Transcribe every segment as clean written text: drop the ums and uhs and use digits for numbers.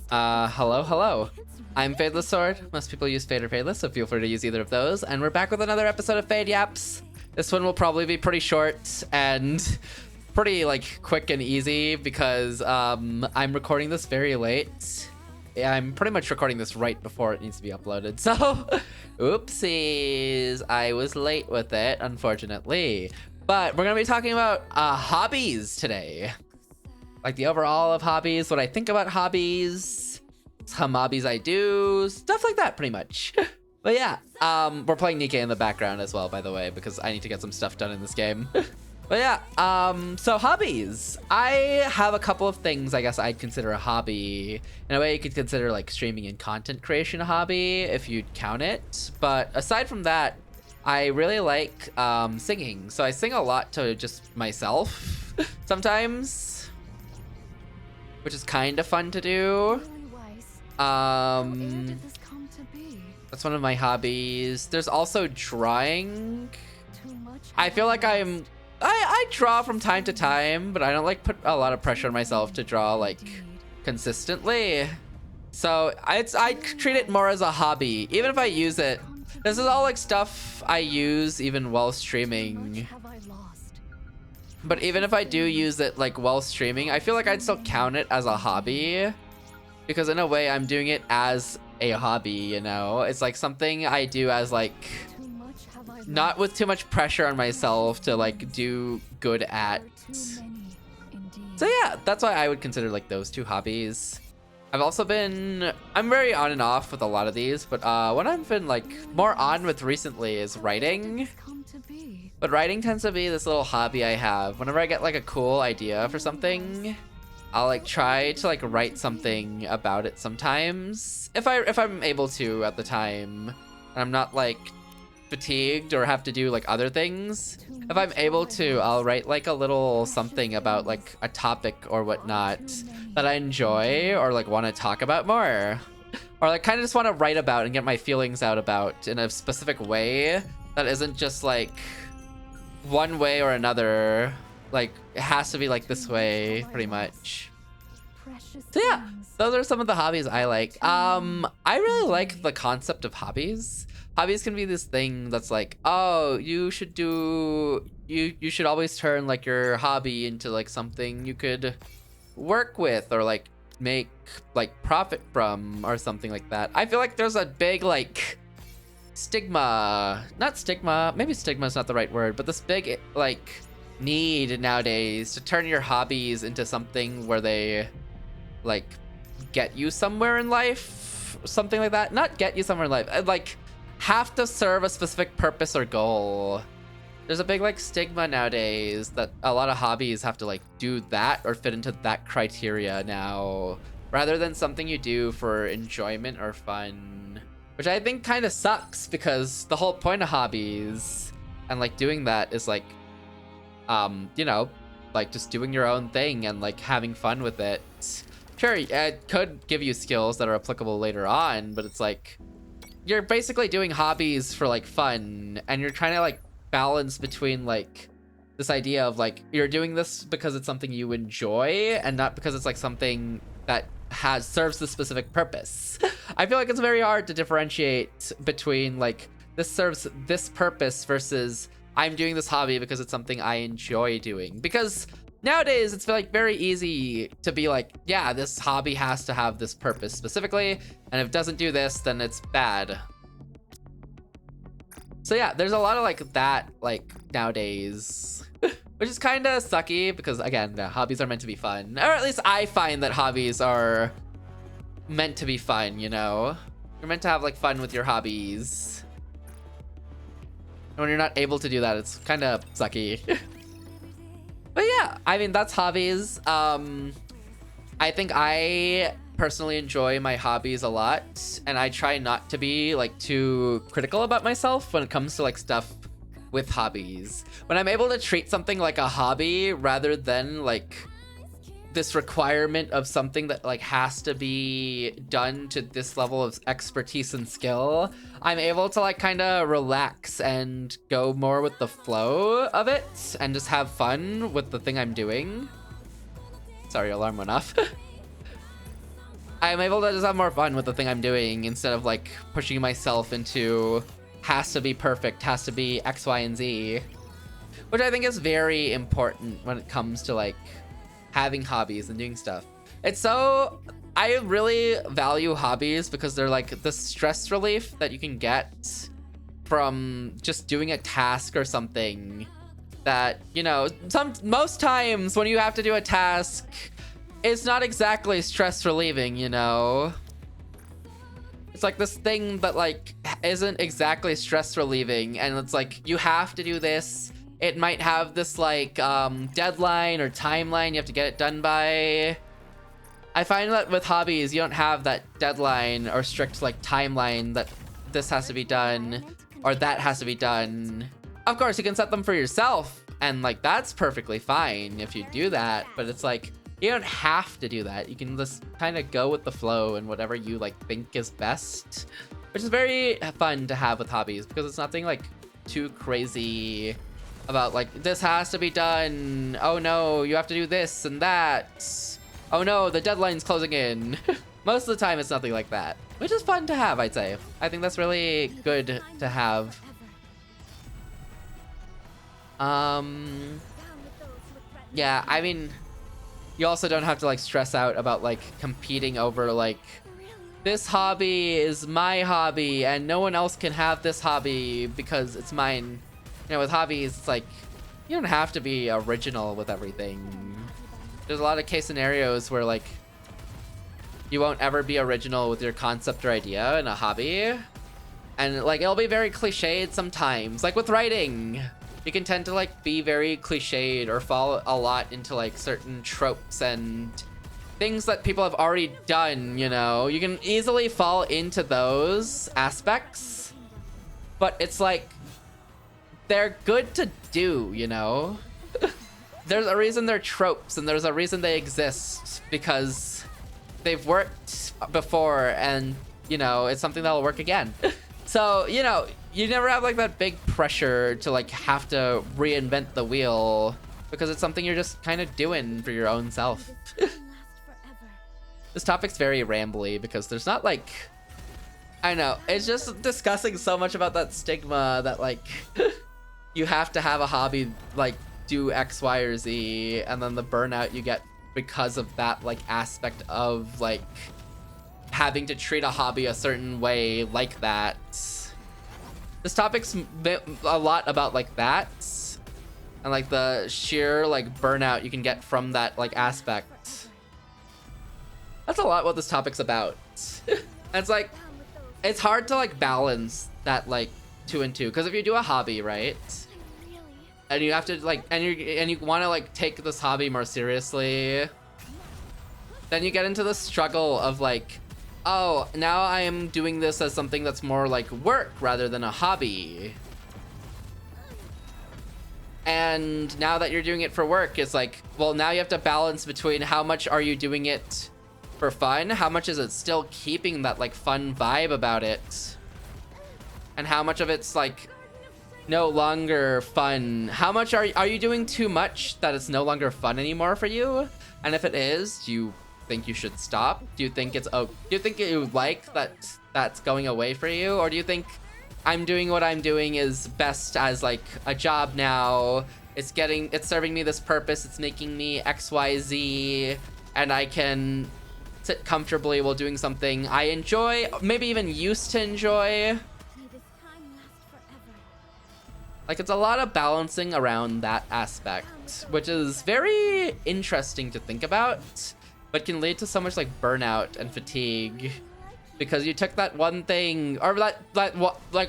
Hello. I'm Fadelessword. Most people use Fade or Fadeless, so feel free to use either of those. And we're back with another episode of Fade Yaps. This one will probably be pretty short and pretty like quick and easy because I'm recording this very late. I'm pretty much recording this right before it needs to be uploaded. So, oopsies. I was late with it, unfortunately. But we're going to be talking about hobbies today. Like the overall of hobbies, what I think about hobbies, some hobbies I do, stuff like that pretty much. But yeah, we're playing Nikke in the background as well, by the way, because I need to get some stuff done in this game. But yeah, so hobbies. I have a couple of things I guess I'd consider a hobby. In a way, you could consider like streaming and content creation a hobby if you'd count it. But aside from that, I really like singing. So I sing a lot to just myself sometimes, which is kind of fun to do. That's one of my hobbies. There's also drawing. I feel like I draw from time to time, but I don't like put a lot of pressure on myself to draw like consistently. So I treat it more as a hobby, even if I use it. This is all like stuff I use even while streaming. But even if I do use it like while streaming, I feel like I'd still count it as a hobby, because in a way I'm doing it as a hobby, you know? It's like something I do as like, not with too much pressure on myself to like do good at. So yeah, that's why I would consider like those two hobbies. I'm very on and off with a lot of these, but what I've been like more on with recently is writing. But writing tends to be this little hobby I have. Whenever I get like a cool idea for something, I'll like try to like write something about it sometimes. If I'm able to at the time, and I'm not like fatigued or have to do like other things. If I'm able to, I'll write like a little something about like a topic or whatnot that I enjoy or like want to talk about more. Or like kind of just want to write about and get my feelings out about in a specific way that isn't just like one way or another. Like it has to be like this way pretty much. So yeah, those are some of the hobbies I like. I really like the concept of hobbies. Hobbies can be this thing that's like, oh, you should always turn like your hobby into like something you could work with or like make like profit from or something like that. I feel like there's a big like maybe stigma is not the right word, but this big like need nowadays to turn your hobbies into something where they like get you somewhere in life, something like that. Not get you somewhere in life, like have to serve a specific purpose or goal. There's a big like stigma nowadays that a lot of hobbies have to like do that or fit into that criteria now, rather than something you do for enjoyment or fun, which I think kind of sucks, because the whole point of hobbies and like doing that is like you know, like just doing your own thing and like having fun with it. Sure, it could give you skills that are applicable later on, but it's like you're basically doing hobbies for like fun, and you're trying to like balance between like this idea of like you're doing this because it's something you enjoy and not because it's like something that serves the specific purpose. I feel like it's very hard to differentiate between like this serves this purpose versus I'm doing this hobby because it's something I enjoy doing. Because nowadays it's like very easy to be like, yeah, this hobby has to have this purpose specifically, and if it doesn't do this, then it's bad. So yeah, there's a lot of like that like nowadays, which is kind of sucky because again, hobbies are meant to be fun, or at least I find that hobbies are meant to be fun, you know? You're meant to have like fun with your hobbies. And when you're not able to do that, it's kind of sucky. But yeah, I mean, that's hobbies. I think I personally enjoy my hobbies a lot, and I try not to be like too critical about myself when it comes to like stuff with hobbies. When I'm able to treat something like a hobby rather than like this requirement of something that like has to be done to this level of expertise and skill, I'm able to like kind of relax and go more with the flow of it and just have fun with the thing I'm doing. Sorry, alarm went off. I'm able to just have more fun with the thing I'm doing instead of like pushing myself into has to be perfect, has to be X, Y, and Z, which I think is very important when it comes to like having hobbies and doing stuff. It's so, I really value hobbies because they're like the stress relief that you can get from just doing a task or something that, you know, most times when you have to do a task, it's not exactly stress relieving, you know? It's like this thing that like isn't exactly stress relieving, and it's like you have to do this. It might have this like deadline or timeline you have to get it done by. I find that with hobbies, you don't have that deadline or strict like timeline that this has to be done or that has to be done. Of course, you can set them for yourself, and like that's perfectly fine if you do that, but it's like you don't have to do that. You can just kind of go with the flow and whatever you like think is best, which is very fun to have with hobbies because it's nothing like too crazy about like this has to be done. Oh no, you have to do this and that. Oh no, the deadline's closing in. Most of the time it's nothing like that, which is fun to have, I'd say. I think that's really good to have. Yeah, I mean, you also don't have to like stress out about like competing over like this hobby is my hobby and no one else can have this hobby because it's mine. You know, with hobbies, it's like you don't have to be original with everything. There's a lot of case scenarios where like you won't ever be original with your concept or idea in a hobby, and like it'll be very cliched sometimes. Like with writing, you can tend to like be very cliched or fall a lot into like certain tropes and things that people have already done, you know? You can easily fall into those aspects, but it's like they're good to do, you know? There's a reason they're tropes and there's a reason they exist because they've worked before and, you know, it's something that'll work again. So, you know, you never have like that big pressure to like have to reinvent the wheel because it's something you're just kind of doing for your own self. This topic's very rambly because there's not like, I don't know, it's just discussing so much about that stigma that like you have to have a hobby like do X, Y, or Z, and then the burnout you get because of that like aspect of like having to treat a hobby a certain way like that. This topic's a lot about like that and like the sheer like burnout you can get from that like aspect. That's a lot what this topic's about. And it's like it's hard to like balance that like 2 and 2 because if you do a hobby, right, and you have to like and you want to like take this hobby more seriously, then you get into the struggle of like, oh, now I am doing this as something that's more like work rather than a hobby. And now that you're doing it for work, it's like, well, now you have to balance between how much are you doing it for fun, how much is it still keeping that like fun vibe about it, and how much of it's like no longer fun. How much are you doing too much that it's no longer fun anymore for you? And if it is, do you think you should stop? Do you think it's do you think you like that that's going away for you, or do you think I'm doing what I'm doing is best as like a job now? It's serving me this purpose. It's making me XYZ, and I can sit comfortably while doing something I enjoy, maybe even used to enjoy. Like it's a lot of balancing around that aspect, which is very interesting to think about, but can lead to so much like burnout and fatigue because you took that one thing, or like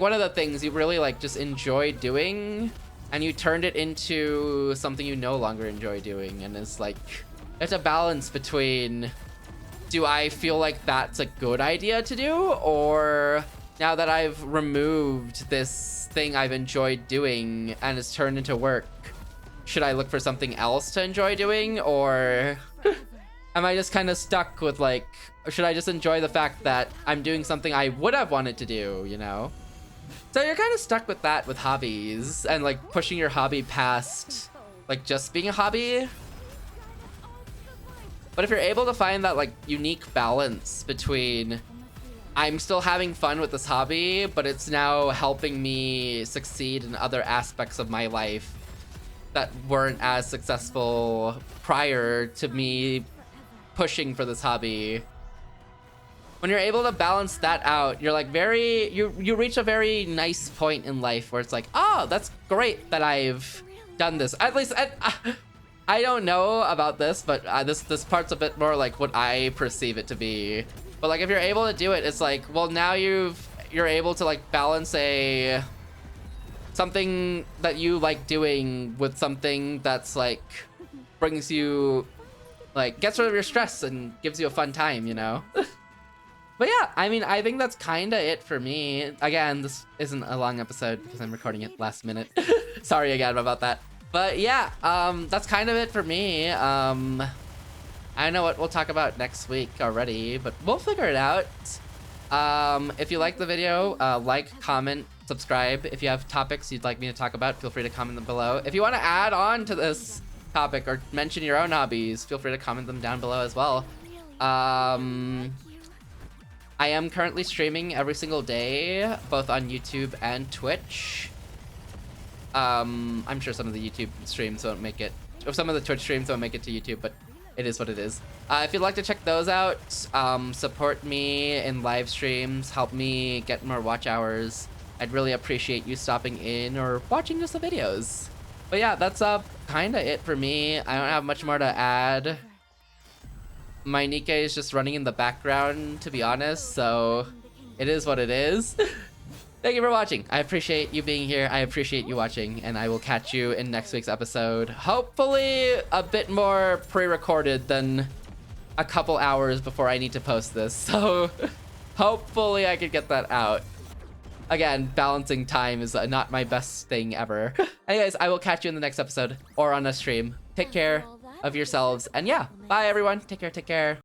one of the things you really like just enjoy doing, and you turned it into something you no longer enjoy doing. And it's like it's a balance between, do I feel like that's a good idea to do, or now that I've removed this thing I've enjoyed doing and it's turned into work, should I look for something else to enjoy doing, or am I just kind of stuck with like, should I just enjoy the fact that I'm doing something I would have wanted to do, you know? So you're kind of stuck with that with hobbies and like pushing your hobby past like just being a hobby. But if you're able to find that like unique balance between I'm still having fun with this hobby, but it's now helping me succeed in other aspects of my life that weren't as successful prior to me pushing for this hobby. When you're able to balance that out, you're like you reach a very nice point in life where it's like, oh, that's great that I've done this. At least I don't know about this, but this part's a bit more like what I perceive it to be. But like if you're able to do it, it's like, well, now you're able to like balance something that you like doing with something that's like brings you like gets rid of your stress and gives you a fun time, you know? But yeah, I mean, I think that's kind of it for me. Again, this isn't a long episode because I'm recording it last minute. Sorry again about that. But yeah, that's kind of it for me. I don't know what we'll talk about next week already, but we'll figure it out. If you like the video, like, comment, subscribe. If you have topics you'd like me to talk about, feel free to comment them below. If you want to add on to this topic or mention your own hobbies, feel free to comment them down below as well. I am currently streaming every single day, both on YouTube and Twitch. I'm sure some of the YouTube streams won't make it, or some of the Twitch streams won't make it to YouTube, but it is what it is. If you'd like to check those out, support me in live streams, help me get more watch hours. I'd really appreciate you stopping in or watching just the videos. But yeah, that's kind of it for me. I don't have much more to add. My Nikke is just running in the background, to be honest, so it is what it is. Thank you for watching. I appreciate you being here. I appreciate you watching, and I will catch you in next week's episode. Hopefully a bit more pre-recorded than a couple hours before I need to post this. So hopefully I could get that out. Again, balancing time is not my best thing ever. Anyways, I will catch you in the next episode or on a stream. Take care of yourselves, and yeah, bye everyone. Take care.